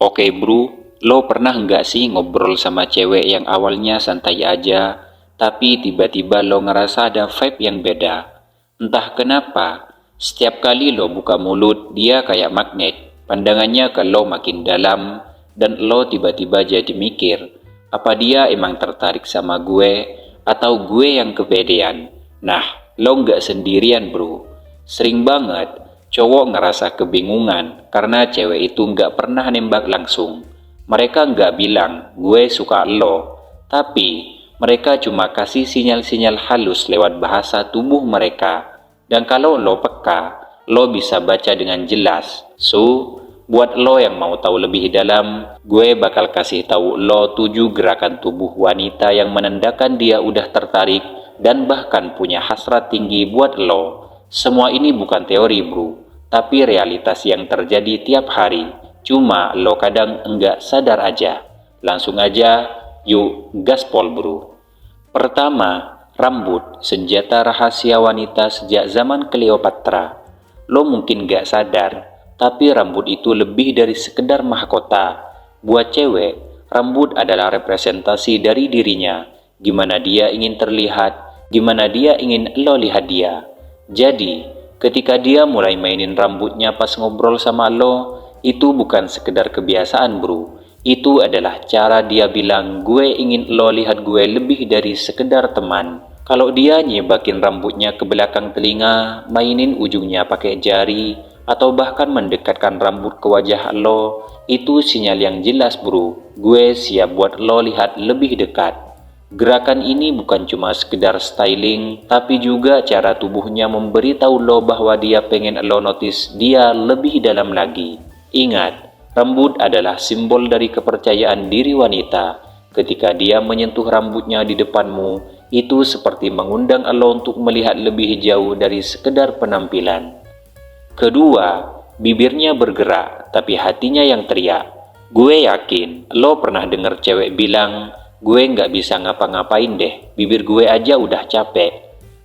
Oke bro, lo pernah nggak sih ngobrol sama cewek yang awalnya santai aja, tapi tiba-tiba lo ngerasa ada vibe yang beda? Entah kenapa, setiap kali lo buka mulut, dia kayak magnet. Pandangannya ke lo makin dalam, dan lo tiba-tiba jadi mikir, apa dia emang tertarik sama gue, atau gue yang kepedean? Nah, lo nggak sendirian bro. Sering banget cowok ngerasa kebingungan karena cewek itu nggak pernah nembak langsung. Mereka nggak bilang, gue suka lo. Tapi, mereka cuma kasih sinyal-sinyal halus lewat bahasa tubuh mereka. Dan kalau lo peka, lo bisa baca dengan jelas. So, buat lo yang mau tahu lebih dalam, gue bakal kasih tahu lo 7 gerakan tubuh wanita yang menandakan dia udah tertarik dan bahkan punya hasrat tinggi buat lo. Semua ini bukan teori bro, tapi realitas yang terjadi tiap hari. Cuma lo kadang enggak sadar aja. Langsung aja, yuk gaspol bro. Pertama, rambut, senjata rahasia wanita sejak zaman Cleopatra. Lo mungkin gak sadar, tapi rambut itu lebih dari sekedar mahkota. Buat cewek, rambut adalah representasi dari dirinya. Gimana dia ingin terlihat, gimana dia ingin lo lihat dia. Jadi, ketika dia mulai mainin rambutnya pas ngobrol sama lo, itu bukan sekedar kebiasaan bro. Itu adalah cara dia bilang gue ingin lo lihat gue lebih dari sekedar teman. Kalau dia nyebakin rambutnya ke belakang telinga, mainin ujungnya pakai jari, atau bahkan mendekatkan rambut ke wajah lo, itu sinyal yang jelas bro. Gue siap buat lo lihat lebih dekat. Gerakan ini bukan cuma sekedar styling, tapi juga cara tubuhnya memberitahu lo bahwa dia pengen lo notice dia lebih dalam lagi. Ingat, rambut adalah simbol dari kepercayaan diri wanita. Ketika dia menyentuh rambutnya di depanmu, itu seperti mengundang lo untuk melihat lebih jauh dari sekedar penampilan. Kedua, bibirnya bergerak, tapi hatinya yang teriak. Gue yakin, lo pernah denger cewek bilang, gue nggak bisa ngapa-ngapain deh, bibir gue aja udah capek.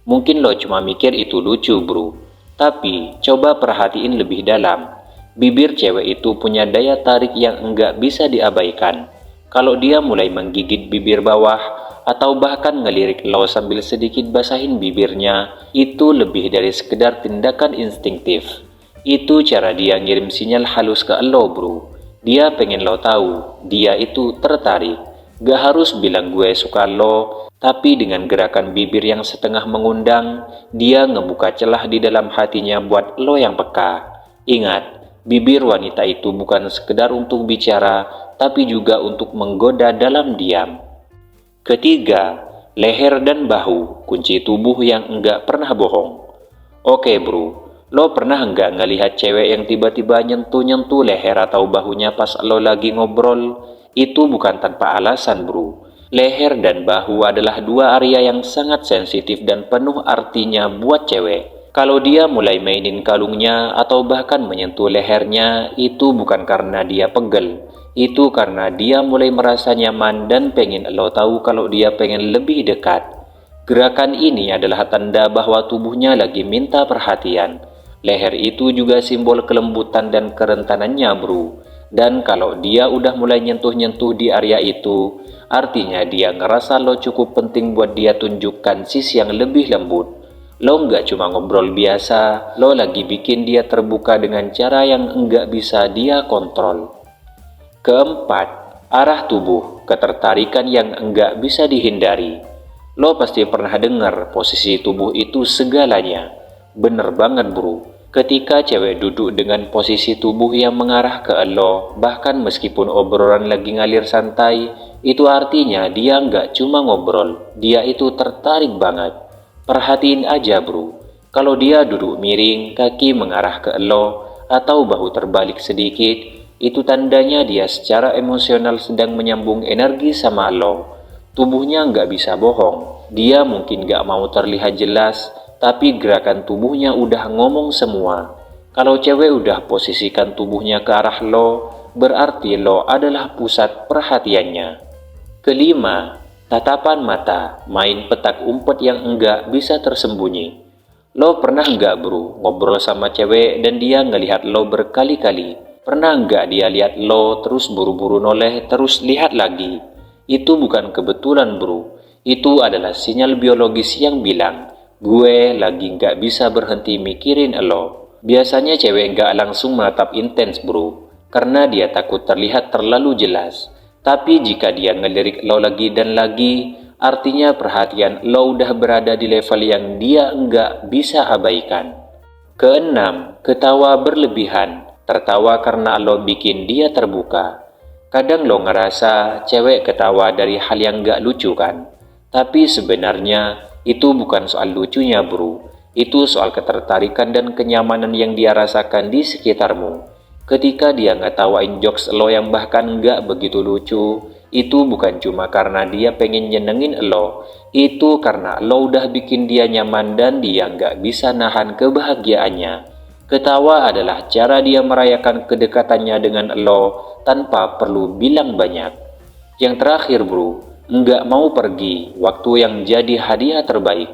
Mungkin lo cuma mikir itu lucu bro, tapi coba perhatiin lebih dalam. Bibir cewek itu punya daya tarik yang enggak bisa diabaikan. Kalau dia mulai menggigit bibir bawah, atau bahkan ngelirik lo sambil sedikit basahin bibirnya, itu lebih dari sekedar tindakan instingtif. Itu cara dia ngirim sinyal halus ke lo bro. Dia pengen lo tahu, dia itu tertarik. Gak harus bilang gue suka lo, tapi dengan gerakan bibir yang setengah mengundang, dia ngebuka celah di dalam hatinya buat lo yang peka. Ingat, bibir wanita itu bukan sekedar untuk bicara, tapi juga untuk menggoda dalam diam. Ketiga, leher dan bahu, kunci tubuh yang enggak pernah bohong. Oke bro, lo pernah enggak ngelihat cewek yang tiba-tiba nyentuh-nyentuh leher atau bahunya pas lo lagi ngobrol? Itu bukan tanpa alasan bro. Leher dan bahu adalah dua area yang sangat sensitif dan penuh artinya buat cewek. Kalau dia mulai mainin kalungnya atau bahkan menyentuh lehernya, itu bukan karena dia pegel. Itu karena dia mulai merasa nyaman dan pengen lo tahu kalau dia pengen lebih dekat. Gerakan ini adalah tanda bahwa tubuhnya lagi minta perhatian. Leher itu juga simbol kelembutan dan kerentanannya bro. Dan kalau dia udah mulai nyentuh-nyentuh di area itu, artinya dia ngerasa lo cukup penting buat dia tunjukkan sisi yang lebih lembut. Lo nggak cuma ngobrol biasa, lo lagi bikin dia terbuka dengan cara yang enggak bisa dia kontrol. Keempat, arah tubuh, ketertarikan yang enggak bisa dihindari. Lo pasti pernah dengar posisi tubuh itu segalanya. Bener banget bro. Ketika cewek duduk dengan posisi tubuh yang mengarah ke lo, bahkan meskipun obrolan lagi ngalir santai, itu artinya dia nggak cuma ngobrol, dia itu tertarik banget. Perhatiin aja bro, kalau dia duduk miring, kaki mengarah ke lo, atau bahu terbalik sedikit, itu tandanya dia secara emosional sedang menyambung energi sama lo. Tubuhnya nggak bisa bohong, dia mungkin nggak mau terlihat jelas, tapi gerakan tubuhnya udah ngomong semua. Kalau cewek udah posisikan tubuhnya ke arah lo, berarti lo adalah pusat perhatiannya. Kelima, tatapan mata, main petak umpet yang enggak bisa tersembunyi. Lo pernah enggak bro, ngobrol sama cewek dan dia ngelihat lo berkali-kali, Pernah nggak dia lihat lo terus buru-buru noleh terus lihat lagi? Itu bukan kebetulan bro, itu adalah sinyal biologis yang bilang, gue lagi nggak bisa berhenti mikirin lo. Biasanya cewek nggak langsung menatap intens bro, karena dia takut terlihat terlalu jelas. Tapi jika dia ngelirik lo lagi dan lagi, artinya perhatian lo udah berada di level yang dia nggak bisa abaikan. Keenam, ketawa berlebihan. Tertawa karena lo bikin dia terbuka. Kadang lo ngerasa cewek ketawa dari hal yang gak lucu kan? Tapi sebenarnya itu bukan soal lucunya bro. Itu soal ketertarikan dan kenyamanan yang dia rasakan di sekitarmu. Ketika dia ngetawain jokes lo yang bahkan gak begitu lucu, itu bukan cuma karena dia pengen nyenengin lo. Itu karena lo udah bikin dia nyaman dan dia gak bisa nahan kebahagiaannya. Ketawa adalah cara dia merayakan kedekatannya dengan lo tanpa perlu bilang banyak. Yang terakhir bro, nggak mau pergi waktu yang jadi hadiah terbaik.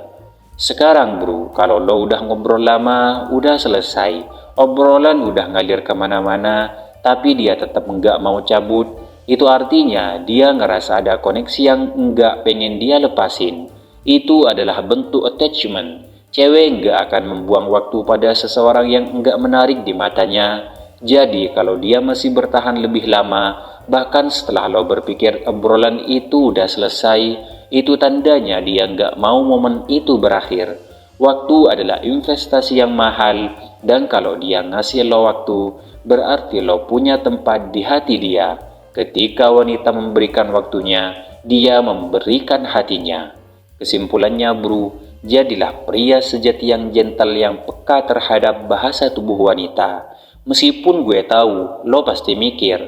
Sekarang bro, kalau lo udah ngobrol lama, udah selesai, obrolan udah ngalir kemana-mana, tapi dia tetap nggak mau cabut, itu artinya dia ngerasa ada koneksi yang nggak pengen dia lepasin. Itu adalah bentuk attachment. Cewek nggak akan membuang waktu pada seseorang yang nggak menarik di matanya. Jadi kalau dia masih bertahan lebih lama, bahkan setelah lo berpikir obrolan itu udah selesai, itu tandanya dia nggak mau momen itu berakhir. Waktu adalah investasi yang mahal, dan kalau dia ngasih lo waktu, berarti lo punya tempat di hati dia. Ketika wanita memberikan waktunya, dia memberikan hatinya. Kesimpulannya bro, jadilah pria sejati yang gentle yang peka terhadap bahasa tubuh wanita. Meskipun gue tahu, lo pasti mikir,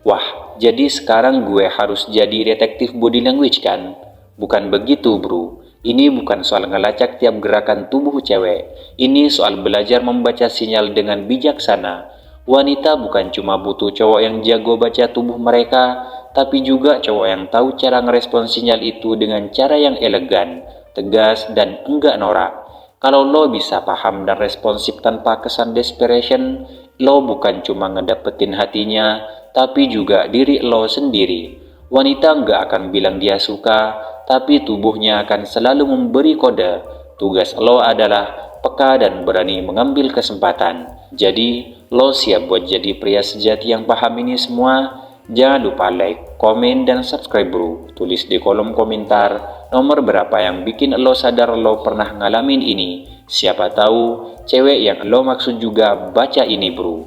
wah jadi sekarang gue harus jadi detektif body language kan? Bukan begitu bro, ini bukan soal ngelacak tiap gerakan tubuh cewek. Ini soal belajar membaca sinyal dengan bijaksana. Wanita bukan cuma butuh cowok yang jago baca tubuh mereka, tapi juga cowok yang tahu cara ngerespon sinyal itu dengan cara yang elegan, tegas, dan enggak norak. Kalau lo bisa paham dan responsif tanpa kesan desperation, lo bukan cuma ngedapetin hatinya, tapi juga diri lo sendiri. Wanita enggak akan bilang dia suka, tapi tubuhnya akan selalu memberi kode. Tugas lo adalah peka dan berani mengambil kesempatan. Jadi, lo siap buat jadi pria sejati yang paham ini semua? Jangan lupa like, komen, dan subscribe bro. Tulis di kolom komentar nomor berapa yang bikin lo sadar lo pernah ngalamin ini. Siapa tahu cewek yang lo maksud juga baca ini bro.